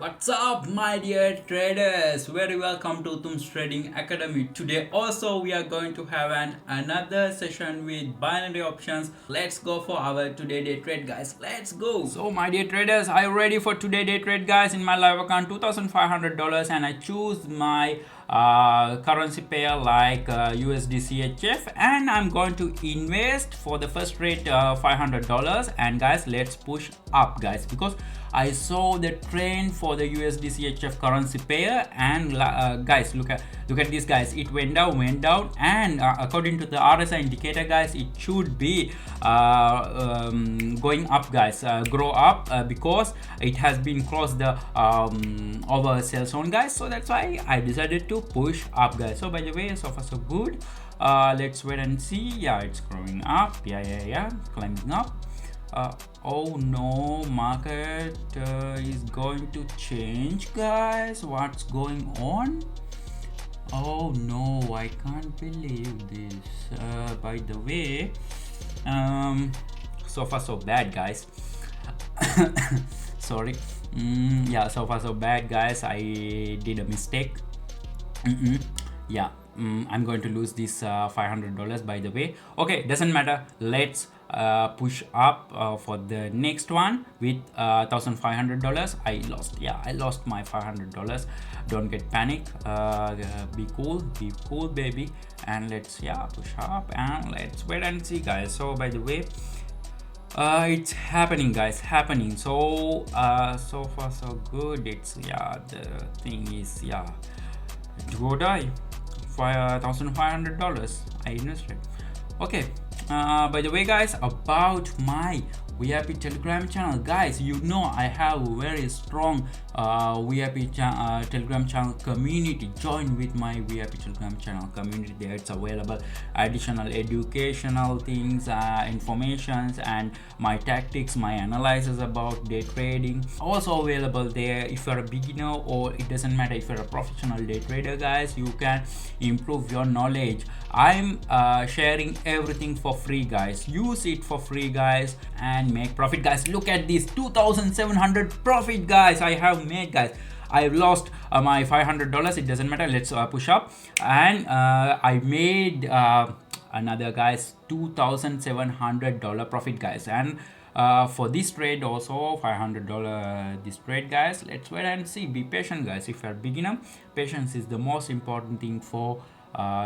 What's up, my dear traders? Very welcome to Tum's Trading Academy. Today also we are going to have another session with binary options. Let's go for our today day trade, guys. Let's go. So my dear traders, are you ready for today day trade, guys? In my live account, $2,500, and I choose my currency pair like USD and I'm going to invest for the first trade $500. And guys, let's push up, guys, because I saw the trend for the USD currency pair, and guys, look at this, guys. It went down, and according to the RSI indicator, guys, it should be going up, guys, grow up because it has been crossed the oversell zone, guys. So that's why I decided to push up, guys. So by the way, so far so good. Let's wait and see. Yeah, it's growing up. Yeah, climbing up. Oh no, market is going to change, guys. What's going on? Oh no, I can't believe this. By the way, so far so bad, guys. Sorry. Yeah, so far so bad, guys. I did a mistake. Yeah, I'm going to lose this $500, by the way. Okay, doesn't matter. Let's push up for the next one with $1,500. I lost my $500. Don't get panic. Be cool, baby. And let's push up, and let's wait and see, guys. So by the way, it's happening, guys, happening. So so far so good. It's the thing is go die $1,500 I invested. Okay, by the way, guys, about my VIP Telegram channel, guys, you know I have a very strong VIP Telegram channel community. Join with my VIP Telegram channel community. There it's available additional educational things, informations, and my tactics, my analysis about day trading also available there. If you're a beginner, or it doesn't matter if you're a professional day trader, guys, you can improve your knowledge. I'm sharing everything for free, guys. Use it for free, guys, and make profit, guys. Look at this 2,700 profit, guys, I have made, guys. I've lost my $500. It doesn't matter. Let's push up, and I made another, guys, $2,700 profit, guys. And for this trade also $500 this trade, guys. Let's wait and see. Be patient, guys. If you're a beginner, patience is the most important thing for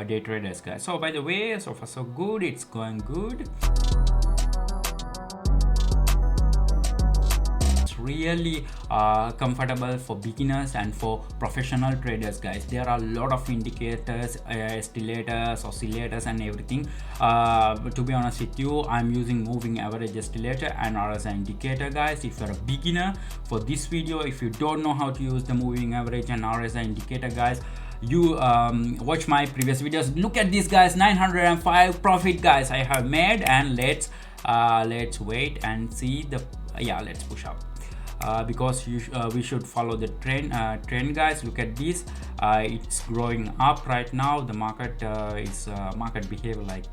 day traders, guys. So by the way, so far so good. It's going good. Really comfortable for beginners and for professional traders, guys. There are a lot of indicators, oscillators, and everything. To be honest with you, I'm using moving average oscillator and RSI indicator, guys. If you're a beginner, for this video, if you don't know how to use the moving average and RSI indicator, guys, you watch my previous videos. Look at this, guys, 905 profit, guys, I have made. And let's wait and see the let's push up. Because we should follow the trend, guys. Look at this. It's growing up right now. The market is market behave like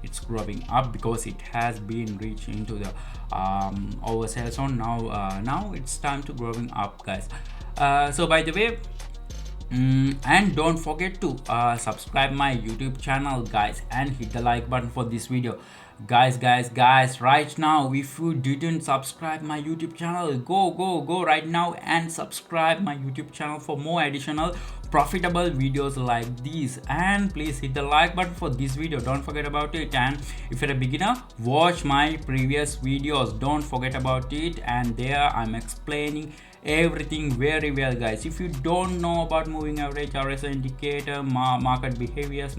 it's growing up because it has been reached into the oversell zone. Now it's time to growing up, guys. So by the way, and don't forget to subscribe my YouTube channel, guys, and hit the like button for this video, guys. Right now, if you didn't subscribe my YouTube channel, go right now and subscribe my YouTube channel for more additional profitable videos like these. And please hit the like button for this video, don't forget about it. And if you're a beginner, watch my previous videos, don't forget about it. And there I'm explaining everything very well, guys. If you don't know about moving average, RSI indicator, market behaviors,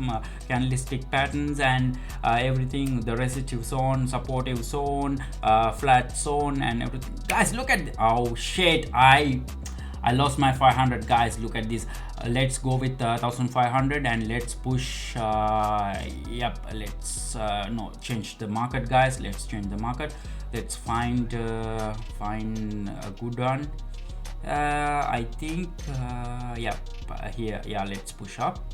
candlestick patterns, and everything, the resistive zone, supportive zone, flat zone, and everything, guys, look at oh shit, I lost my 500, guys. Look at this. Let's go with 1,500 and let's push. Let's change the market, guys. Let's change the market. Let's find a good one. I think here, let's push up.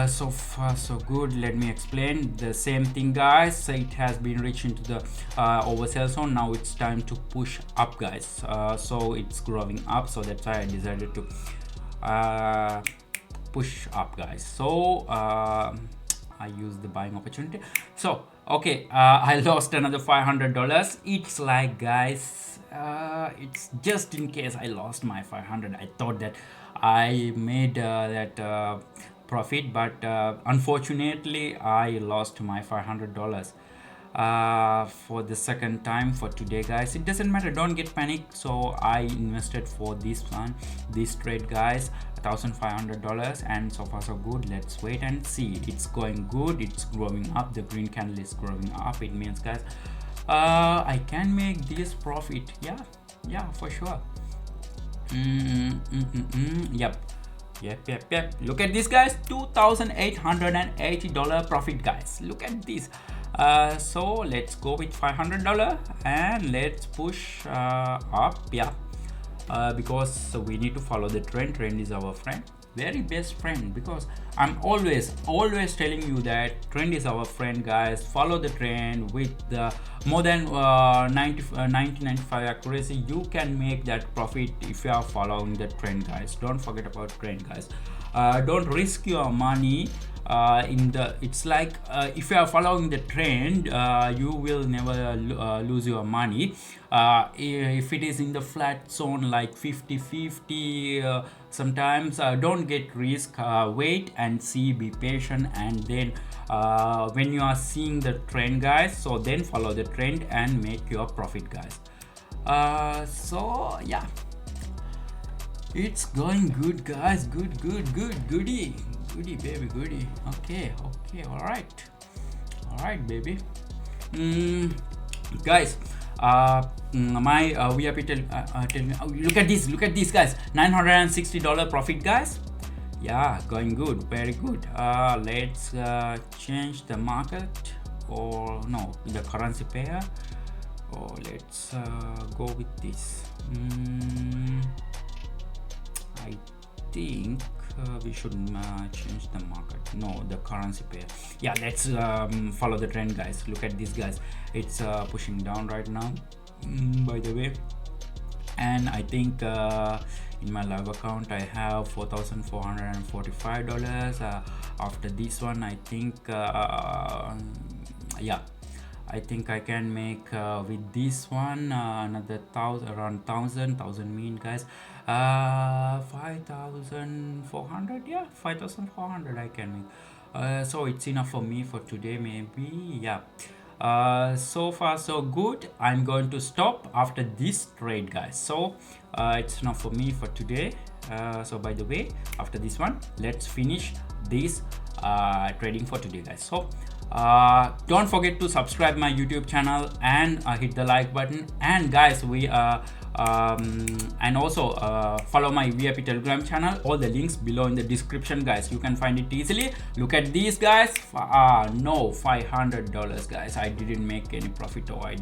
So far so good. Let me explain the same thing, guys. So it has been reached into the oversell zone. Now it's time to push up, guys. So it's growing up, so that's why I decided to push up, guys. So I use the buying opportunity. So okay, I lost another $500. It's like, guys, it's just in case I lost my 500. I thought that I made that profit, but unfortunately I lost my $500 for the second time for today, guys. It doesn't matter, don't get panicked. So I invested for this one, this trade, guys, $1,500, and so far so good. Let's wait and see. It's going good, it's growing up, the green candle is growing up. It means, guys, I can make this profit. Yeah, for sure. Yep. Look at this, guys, $2,880 profit, guys. Look at this. So let's go with $500 and let's push up. Because we need to follow the trend. Trend is our friend, very best friend, because I'm always telling you that trend is our friend, guys. Follow the trend with the more than 90-95 accuracy. You can make that profit if you are following the trend, guys. Don't forget about trend, guys. Don't risk your money it's like if you are following the trend, you will never lose your money. If it is in the flat zone like 50-50, sometimes don't get risk. Wait and see, be patient, and then when you are seeing the trend, guys, so then follow the trend and make your profit, guys. So yeah, it's going good, guys. Goody baby, goody. Okay, all right, baby. Guys, my VIP tell me, look at this, guys, $960 profit, guys. Yeah, going good, very good. Let's change the market, or no, the currency pair, or let's go with this. I think we should change the market, no, the currency pair. Yeah, let's follow the trend, guys. Look at this, guys, it's pushing down right now, by the way. And I think in my live account I have $4,445. After this one, I think yeah, I think I can make with this one another around 1,000 mean, guys. 5,400. Yeah, 5,400 I can make. So it's enough for me for today, maybe. Yeah. So far so good. I'm going to stop after this trade, guys. So it's enough for me for today. So by the way, after this one, let's finish this trading for today, guys. So don't forget to subscribe my YouTube channel and hit the like button, and guys, we and also follow my VIP Telegram channel. All the links below in the description, guys. You can find it easily. Look at these, guys. No, $500, guys. I didn't make any profit, or I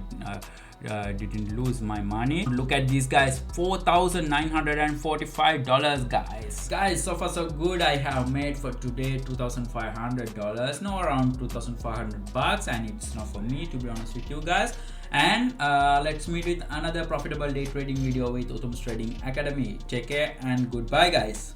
didn't lose my money. Look at these, guys, $4,945, guys. So far so good. I have made for today $2,500, no, around $2,500, and it's not for me, to be honest with you, guys. And let's meet with another profitable day trading video with Uttam's Trading Academy. Take care and goodbye, guys.